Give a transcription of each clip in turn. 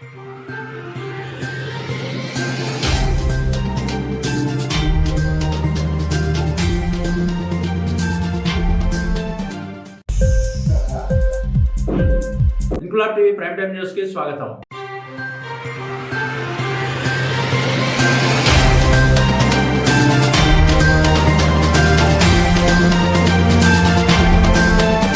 Inquilab TV prime time news కి స్వాగతం.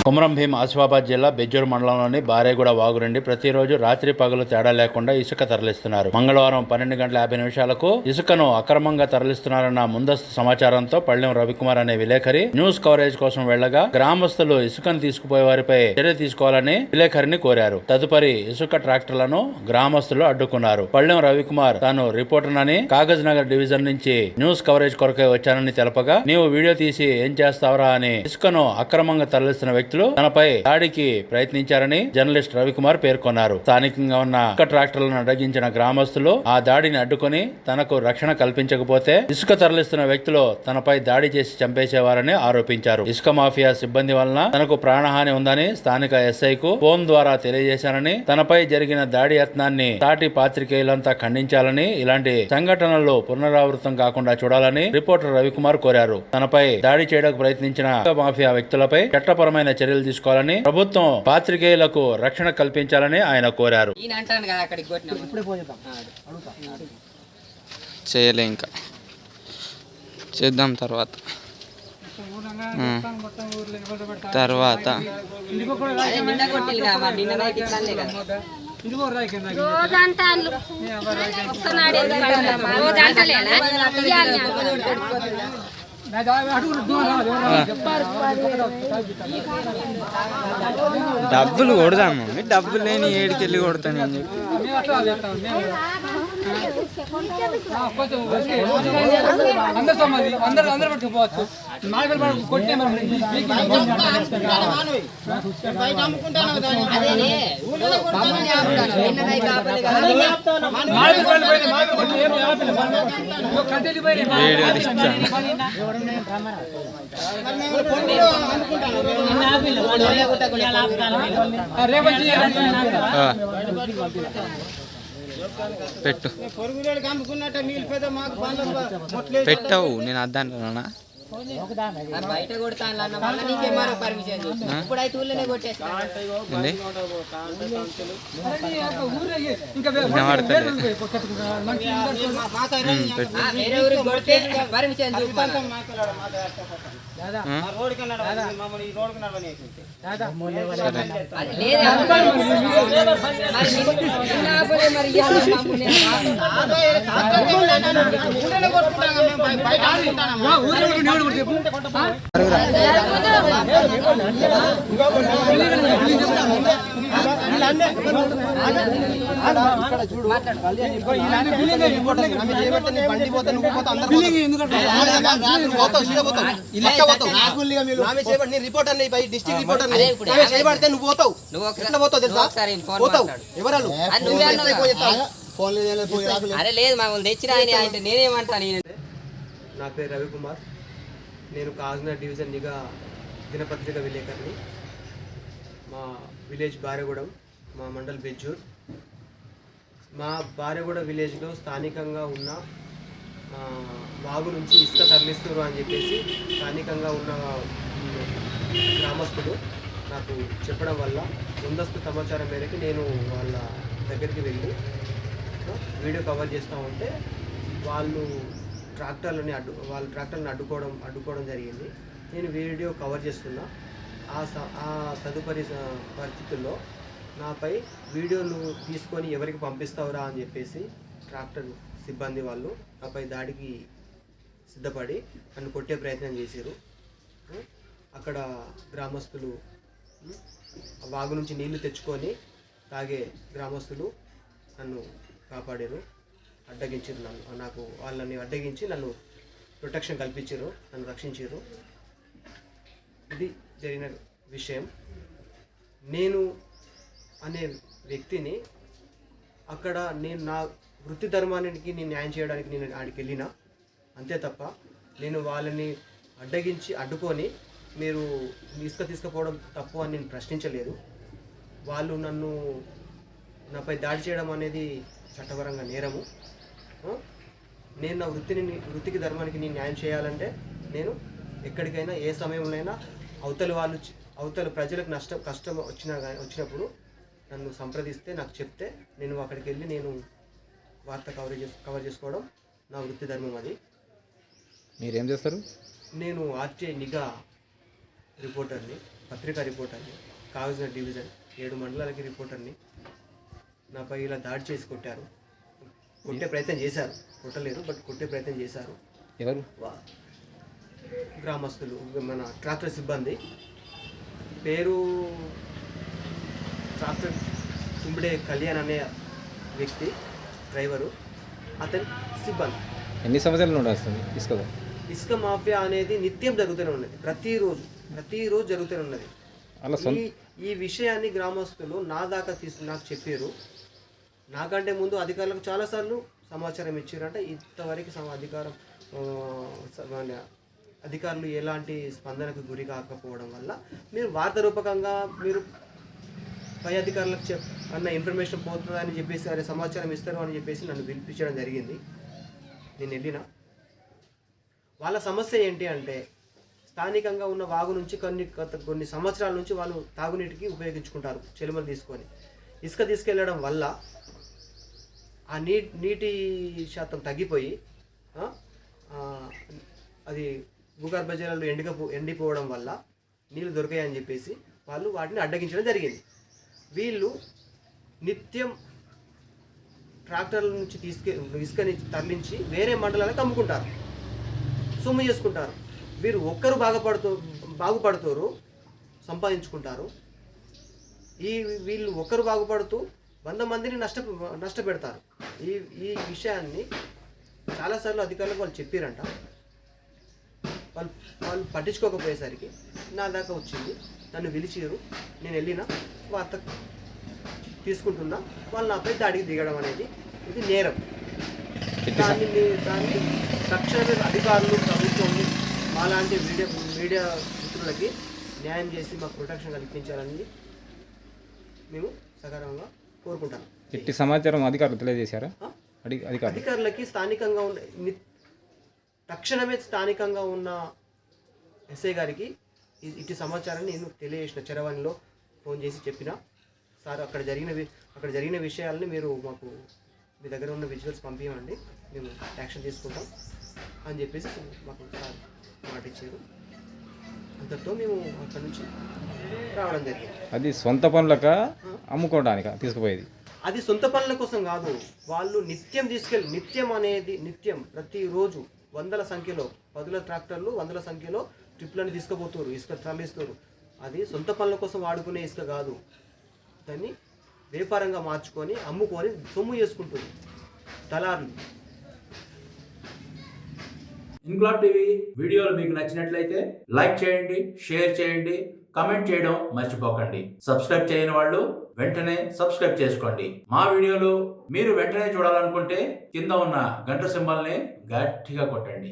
కొమరం భీం ఆసిఫాబాద్ జిల్లా బెజ్జూర్ మండలంలోని బారేగూడ వాగు నుండి ప్రతిరోజు రాత్రి పగలు తేడా లేకుండా ఇసుక తరలిస్తున్నారు. మంగళవారం 12:50 ఇసుకను అక్రమంగా తరలిస్తున్నారన్న ముందస్తు సమాచారంతో పళ్ళెం రవికుమార్ అనే విలేకరి న్యూస్ కవరేజ్ కోసం వెళ్లగా గ్రామస్తులు ఇసుకను తీసుకుపోయే వారిపై చర్య తీసుకోవాలని విలేకరిని కోరారు. తదుపరి ఇసుక ట్రాక్టర్లను గ్రామస్తులు అడ్డుకున్నారు. పళ్ళెం రవికుమార్ తాను రిపోర్టర్నని కాగజ్ నగర్ డివిజన్ నుంచి న్యూస్ కవరేజ్ కొరకై వచ్చానని తెలపగా, నీవు వీడియో తీసి ఏం చేస్తావరా అని ఇసుకను అక్రమంగా తరలిస్తున్న వ్యక్తులు తనపై దాడికి ప్రయత్నించారని జర్నలిస్ట్ రవికుమార్ పేర్కొన్నారు. స్థానికంగా ఉన్న ఇసుక ట్రాక్టర్లను అడ్డగించిన గ్రామస్తులు ఆ దాడిని అడ్డుకొని తనకు రక్షణ కల్పించకపోతే ఇసుక తరలిస్తున్న వ్యక్తులు తనపై దాడి చేసి చంపేసేవారని ఆరోపించారు. ఇసుక మాఫియా సిబ్బంది వలన తనకు ప్రాణహాని ఉందని స్థానిక ఎస్ఐకు ఫోన్ ద్వారా తెలియజేశానని, తనపై జరిగిన దాడి యత్నాన్ని సాటి పాత్రికేయులంతా ఖండించాలని, ఇలాంటి సంఘటనలు పునరావృతం కాకుండా చూడాలని రిపోర్టర్ రవికుమార్ కోరారు. తనపై దాడి చేయడానికి ప్రయత్నించిన ఇసుక మాఫియా వ్యక్తులపై చట్టపరమైన చర్యలు తీసుకోవాలని, ప్రభుత్వం పాత్రికేయులకు రక్షణ కల్పించాలని ఆయన కోరారు. చేయలే, ఇంకా చేద్దాం తర్వాత డబ్బులు కొడదాం మమ్మీ, డబ్బులు లేని ఏడికెళ్ళి కొడతాను అని చెప్పి వీడియో తీస్తాను. పెట్టు పెట్టవు, నేను అద్దాను బయట కొడతాను పర్మిషన్ నా పేరు రవికుమార్. నేను కాగజ్నగర్ డివిజన్ నిఘా దినపత్రిక విలేకరిని. మా విలేజ్ బారేగూడెం, మా మండల్ బెజ్జూర్. మా బారేగూడ విలేజ్లో స్థానికంగా ఉన్న వాగు నుంచి ఇసుక తరలిస్తున్నారు అని చెప్పేసి స్థానికంగా ఉన్న గ్రామస్తులు నాకు చెప్పడం వల్ల ముందస్తు సమాచారం మేరకు నేను వాళ్ళ దగ్గరికి వెళ్ళి వీడియో కవర్ చేస్తూ ఉంటే వాళ్ళు ట్రాక్టర్లను అడ్డుకోవడం జరిగింది. నేను వీడియో కవర్ చేస్తున్నా. ఆ తదుపరి పరిస్థితుల్లో నాపై వీడియోను తీసుకొని ఎవరికి పంపిస్తావురా అని చెప్పేసి ట్రాక్టర్ సిబ్బంది వాళ్ళు నాపై దాడికి సిద్ధపడి నన్ను కొట్టే ప్రయత్నం చేశారు. అక్కడ గ్రామస్తులు వాగు నుంచి నీళ్లు తెచ్చుకొని తాగే గ్రామస్తులు నన్ను కాపాడారు, అడ్డగించారు. వాళ్ళని అడ్డగించి నన్ను ప్రొటెక్షన్ కల్పించారు, నన్ను రక్షించారు. ఇది జరిగిన విషయం. నేను అనే వ్యక్తిని అక్కడ నేను నా వృత్తి ధర్మానికి నేను న్యాయం చేయడానికి నేను ఆడికి వెళ్ళినా, అంతే తప్ప నేను వాళ్ళని అడ్డుకొని మీరు ఇసుక తీసుకుపోవడం తప్పు అని నేను ప్రశ్నించలేదు. వాళ్ళు నన్ను నాపై దాడి చేయడం అనేది చట్టపరంగా నేరము. నేను నా వృత్తికి ధర్మానికి నేను న్యాయం చేయాలంటే నేను ఎక్కడికైనా ఏ సమయంలోనైనా అవతల ప్రజలకు కష్టం వచ్చినప్పుడు నన్ను సంప్రదిస్తే, నాకు చెప్తే నేను అక్కడికి వెళ్ళి నేను వార్త కవర్ చేసుకోవడం నా వృత్తి ధర్మం. అది మీరేం చేస్తారు? నేను ఆర్టీఐ నిఘా రిపోర్టర్ని, పత్రికా రిపోర్టర్ని, కాగజ్నగర్ డివిజన్ 7 మండలాలకి రిపోర్టర్ని. నాపై ఇలా దాడి చేసి కొట్టే ప్రయత్నం చేశారు. కొట్టలేరు, బట్ కొట్టే ప్రయత్నం చేశారు. ఎవరు? గ్రామస్తులు, మన ట్రాక్టర్ సిబ్బంది. పేరు ట్రాక్టర్ తుంబిడే కళ్యాణ్ అనే వ్యక్తి, డ్రైవరు, అతని సిబ్బంది. ఎన్ని సంవత్సరాల నుండి వస్తుంది ఇసుక మాఫియా అనేది నిత్యం జరుగుతూనే ఉన్నది, ప్రతిరోజు జరుగుతూనే ఉన్నది. ఈ విషయాన్ని గ్రామస్తులు నాకు చెప్పారు. నాకంటే ముందు అధికారులకు చాలాసార్లు సమాచారం ఇచ్చారంటే ఇంతవరకు అధికారులు ఎలాంటి స్పందనకు గురి కాకపోవడం వల్ల మీరు వార్త రూపకంగా మీరు పై అధికారులకు అన్న ఇన్ఫర్మేషన్ పోతుందని చెప్పేసి అదే సమాచారం ఇస్తారు అని చెప్పేసి నన్ను పిలిపించడం జరిగింది. నేను వెళ్ళిన వాళ్ళ సమస్య ఏంటి అంటే, స్థానికంగా ఉన్న వాగు నుంచి కొన్ని సంవత్సరాల నుంచి వాళ్ళు తాగునీటికి ఉపయోగించుకుంటారు. చెలుమలు తీసుకొని ఇసుక తీసుకెళ్ళడం వల్ల ఆ నీటి శాతం తగ్గిపోయి అది భూగర్భ జలాలు ఎండిపోవడం వల్ల నీళ్ళు దొరికాయని చెప్పేసి వాళ్ళు వాటిని అడ్డగించడం జరిగింది. వీళ్ళు నిత్యం ట్రాక్టర్ల నుంచి ఇసుకని తరలించి వేరే మండలాలకు అమ్ముకుంటారు, సొమ్ము చేసుకుంటారు. వీరు ఒక్కరు బాగుపడుతారు, సంపాదించుకుంటారు. వీళ్ళు ఒక్కరు బాగుపడుతూ 100 మందిని నష్టపెడతారు. ఈ విషయాన్ని చాలాసార్లు అధికారులకు వాళ్ళు చెప్పారంట. వాళ్ళు పట్టించుకోకపోయేసరికి నా దాకా వచ్చింది. నన్ను పిలిచారు, నేను వెళ్ళిన వార్త తీసుకుంటున్నా. వాళ్ళు నాపై దాడికి దిగడం అనేది ఇది నేరం. దాన్ని తక్షణమే అధికారులు, ప్రభుత్వం మాలాంటి మీడియా మిత్రులకి న్యాయం చేసి మాకు ప్రొటెక్షన్ కల్పించాలని మేము సకాలంగా కోరుకుంటాను. ఇట్టి సమాచారం అధికారులు తెలియజేశారా? అధికారులకి తక్షణమే స్థానికంగా ఉన్న ఎస్ఐ గారికి ఇటు సమాచారాన్ని నేను తెలియజేసిన. చరవాణిలో ఫోన్ చేసి చెప్పిన, సార్ అక్కడ జరిగిన విషయాలని మీరు మాకు మీ దగ్గర ఉన్న విజువల్స్ పంపించండి, మేము యాక్షన్ తీసుకుంటాం అని చెప్పేసి మాకు సార్ మాట ఇచ్చారు. అంతటితో మేము అక్కడి నుంచి రావడం జరిగింది. అది సొంత పనులక అమ్ముకోవడానిక తీసుకుపోయేది? అది సొంత పనుల కోసం కాదు. వాళ్ళు నిత్యం ప్రతిరోజు 100ల సంఖ్యలో 10ల ట్రాక్టర్లు 100ల సంఖ్యలో ట్రిప్లను తీసుకుపోతారు, ఇసుక తరలిస్తారు. అది సొంత పనుల కోసం వాడుకునే ఇసుక కాదు. దాన్ని వ్యాపారంగా మార్చుకొని అమ్ముకొని సొమ్ము చేసుకుంటుంది దళారులు. ఇన్క్లాబ్ టీవీ వీడియోలు మీకు నచ్చినట్లయితే లైక్ చేయండి, షేర్ చేయండి, కమెంట్ చేయడం మర్చిపోకండి. సబ్స్క్రైబ్ చేయని వాళ్ళు వెంటనే సబ్స్క్రైబ్ చేసుకోండి. మా వీడియోలు మీరు వెంటనే చూడాలనుకుంటే కింద ఉన్న గంట సింబల్ని గట్టిగా కొట్టండి.